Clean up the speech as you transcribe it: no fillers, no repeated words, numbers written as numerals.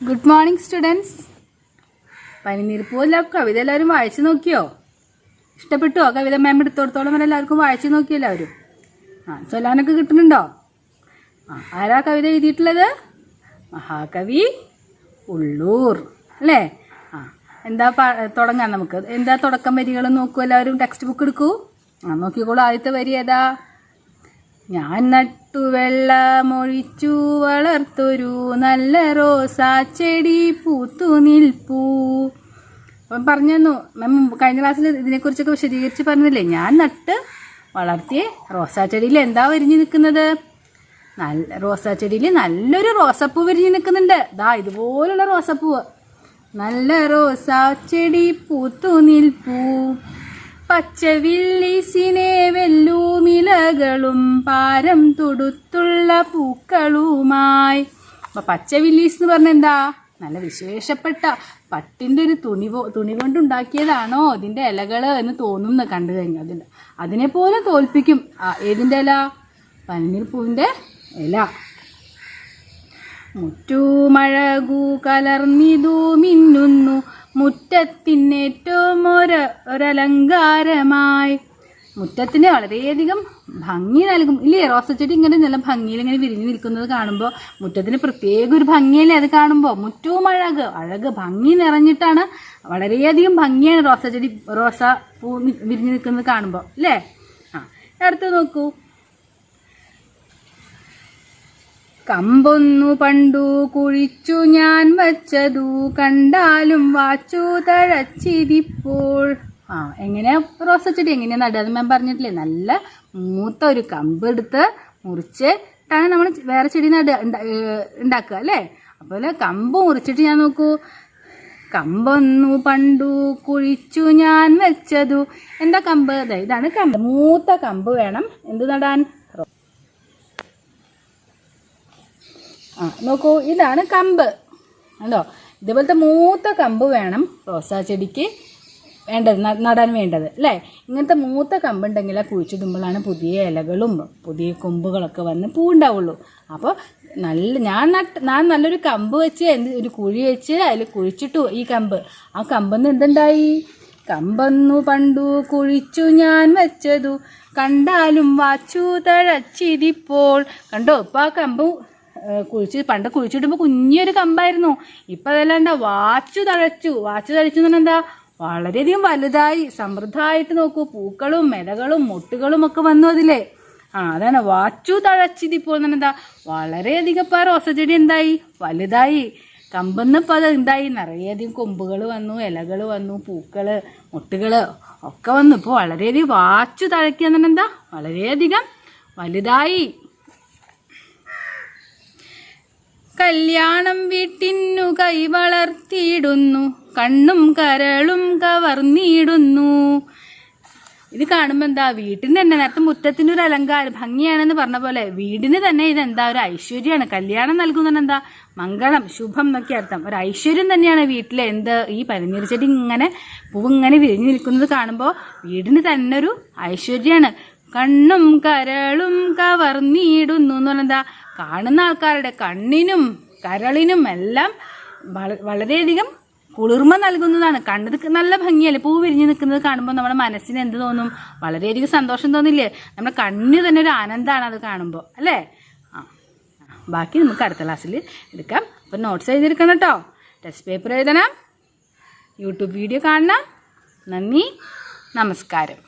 Good morning students. പനിനീർപ്പൂവിലെ കവിത എല്ലാവരും വായിച്ചു നോക്കിയോ? ഇഷ്ടപ്പെട്ടോ? കവിത മാം എടുത്തോടത്തോളം വരെ എല്ലാവർക്കും വായിച്ചു നോക്കിയോ എല്ലാവരും? ചൊല്ലാനൊക്കെ കിട്ടുന്നുണ്ടോ? ആരാ കവിത എഴുതിയിട്ടുള്ളത്? മഹാകവി ഉള്ളൂർ അല്ലേ? എന്താ തുടങ്ങാം നമുക്ക്. എന്താ തുടക്കം വരികൾ നോക്കൂ എല്ലാവരും. ടെക്സ്റ്റ് ബുക്ക് എടുക്കൂ. നോക്കിക്കോളൂ. ആദ്യത്തെ വരി ഏതാ? ഞാൻ നട്ടു വെള്ളമൊഴിച്ചു വളർത്തൊരു നല്ല റോസാ ചെടി പൂത്തു നിൽപ്പൂ. അപ്പം പറഞ്ഞു തന്നു മാം. കഴിഞ്ഞ ക്ലാസ്സിൽ ഇതിനെക്കുറിച്ചൊക്കെ വിശദീകരിച്ച് പറഞ്ഞില്ലേ? ഞാൻ നട്ട് വളർത്തിയ റോസാ ചെടിയിൽ എന്താ വിരിഞ്ഞ് നിൽക്കുന്നത്? റോസാ ചെടിയിൽ നല്ലൊരു റോസപ്പൂ വിരിഞ്ഞ് നിൽക്കുന്നുണ്ട്. ദാ ഇതുപോലുള്ള റോസപ്പൂവ്. നല്ല റോസാ ചെടി പൂത്തു നിൽപ്പൂ, പച്ചവില്ലീസിനെ വെല്ലുമിലകളും പാരം തൊടുത്തുള്ള പൂക്കളുമായി. അപ്പം പച്ചവില്ലീസ് എന്ന് പറഞ്ഞാൽ എന്താ? നല്ല വിശേഷപ്പെട്ട പട്ടിൻ്റെ ഒരു തുണി കൊണ്ടുണ്ടാക്കിയതാണോ ഇതിൻ്റെ ഇലകൾ എന്ന് തോന്നുന്നു കണ്ടു കഴിഞ്ഞാൽ. അതിനെപ്പോലെ തോൽപ്പിക്കും. ഏതിൻ്റെ ഇല? പനിനീർപ്പൂവിൻ്റെ ഇല. മുറ്റുമഴകു കലർന്നിതു മിന്നുന്നു മുറ്റത്തിനേറ്റവും ഒരലങ്കാരമായി. മുറ്റത്തിന് വളരെയധികം ഭംഗി നൽകും ഇല്ലേ? റോസച്ചെടി ഇങ്ങനെ നല്ല ഭംഗിയിൽ ഇങ്ങനെ വിരിഞ്ഞു നിൽക്കുന്നത് കാണുമ്പോൾ മുറ്റത്തിന് പ്രത്യേക ഒരു ഭംഗിയല്ലേ അത് കാണുമ്പോൾ? മുറ്റവും അഴക് ഭംഗി നിറഞ്ഞിട്ടാണ്. വളരെയധികം ഭംഗിയാണ് റോസച്ചെടി, റോസ പൂ വിരിഞ്ഞു നിൽക്കുന്നത് കാണുമ്പോൾ അല്ലേ? അടുത്ത് നോക്കൂ. കമ്പൊന്നു പണ്ടു കുഴിച്ചു ഞാൻ വച്ചതു കണ്ടാലും വാച്ചു തഴച്ചിരിപ്പോൾ. എങ്ങനെയാ റോസച്ചെടി എങ്ങനെയാ നടുക മാം പറഞ്ഞിട്ടില്ലേ? നല്ല മൂത്ത ഒരു കമ്പ് എടുത്ത് മുറിച്ചിട്ടാണ് നമ്മൾ വേറെ ചെടി ഉണ്ടാക്കുക അല്ലേ? അതുപോലെ കമ്പ് മുറിച്ചിട്ട് ഞാൻ നോക്കൂ. കമ്പൊന്നു പണ്ടു കുഴിച്ചു ഞാൻ വെച്ചതു. എന്താ കമ്പ്? ഇതാണ് കമ്പ്. മൂത്ത കമ്പ് വേണം എന്ത് നടാൻ? നോക്കൂ, ഇതാണ് കമ്പ്. കണ്ടോ? ഇതുപോലത്തെ മൂത്ത കമ്പ് വേണം റോസാ ചെടിക്ക് വേണ്ടത്, നടാൻ വേണ്ടത് അല്ലേ? ഇങ്ങനത്തെ മൂത്ത കമ്പുണ്ടെങ്കിൽ കുഴിച്ചിടുമ്പോഴാണ് പുതിയ ഇലകളും പുതിയ കൊമ്പുകളൊക്കെ വന്ന് പൂവുണ്ടാവുള്ളൂ. അപ്പോൾ ഞാൻ നല്ലൊരു കമ്പ് വെച്ച് ഒരു കുഴി വെച്ച് അതിൽ കുഴിച്ചിട്ടു ഈ കമ്പ്. ആ കമ്പെന്ന് എന്തുണ്ടായി? കമ്പൊന്നു പണ്ടു കുഴിച്ചു ഞാൻ വെച്ചതു കണ്ടാലും വാച്ചു തഴച്ചിരിപ്പോൾ. കണ്ടോ? ഇപ്പം ആ കമ്പ് പണ്ട് കുഴിച്ചിടുമ്പോൾ കുഞ്ഞൊരു കമ്പായിരുന്നു. ഇപ്പം അതല്ലാണ്ട് വാച്ചു തഴച്ചു എന്ന് പറഞ്ഞാൽ എന്താ? വളരെയധികം വലുതായി സമൃദ്ധമായിട്ട് നോക്കൂ. പൂക്കളും ഇലകളും മൊട്ടുകളും ഒക്കെ വന്നു അതിലേ. അതാണ് വാച്ചു തഴച്ചിതിപ്പോൾ എന്ന് പറഞ്ഞാൽ എന്താ? വളരെയധികം ഇപ്പം ആ റോസച്ചെടി എന്തായി? വലുതായി. കമ്പെന്നിപ്പോൾ അത് എന്തായി? നിറയെയധികം കൊമ്പുകൾ വന്നു, ഇലകൾ വന്നു, പൂക്കള് മൊട്ടുകൾ ഒക്കെ വന്നു. ഇപ്പോൾ വളരെയധികം വാച്ചു തഴക്കുക എന്ന് പറഞ്ഞാൽ എന്താ? വളരെയധികം വലുതായി. കല്യാണം വീട്ടിന്നു കൈ വളർത്തിയിടുന്നു കണ്ണും കരളും കവർന്നിടുന്നു. ഇത് കാണുമ്പോൾ എന്താ? വീട്ടിന് തന്നെ നേരത്തെ മുറ്റത്തിനൊരു അലങ്കാരം ഭംഗിയാണെന്ന് പറഞ്ഞ പോലെ വീടിന് തന്നെ ഇതെന്താ? ഒരു ഐശ്വര്യമാണ്. കല്യാണം നൽകുന്നത് എന്താ? മംഗളം ശുഭം എന്നൊക്കെ അർത്ഥം. ഒരു ഐശ്വര്യം തന്നെയാണ് വീട്ടിലെ ഈ പനിനീർ ചെടി ഇങ്ങനെ പൂവിങ്ങനെ വിരിഞ്ഞു നിൽക്കുന്നത് കാണുമ്പോൾ വീടിന് തന്നെ ഒരു ഐശ്വര്യമാണ്. കണ്ണും കരളും കവർന്നിടുന്നു എന്ന് പറഞ്ഞാൽ എന്താ? കാണുന്ന ആൾക്കാരുടെ കണ്ണിനും കരളിനും എല്ലാം വളരെയധികം കുളിർമ നൽകുന്നതാണ്. കണ്ടത് നല്ല ഭംഗിയല്ലേ? പൂ വിരിഞ്ഞു നിൽക്കുന്നത് കാണുമ്പോൾ നമ്മുടെ മനസ്സിന് എന്ത് തോന്നും? വളരെയധികം സന്തോഷം തോന്നില്ലേ? നമ്മുടെ കണ്ണിന് തന്നെ ഒരു ആനന്ദമാണ് അത് കാണുമ്പോൾ അല്ലേ? ബാക്കി നമുക്ക് അടുത്ത ക്ലാസ്സിൽ എടുക്കാം. അപ്പം നോട്ട്സ് എഴുതിയെടുക്കണം കേട്ടോ. ടെസ്റ്റ് പേപ്പർ എഴുതണം. യൂട്യൂബ് വീഡിയോ കാണണം. നന്ദി, നമസ്കാരം.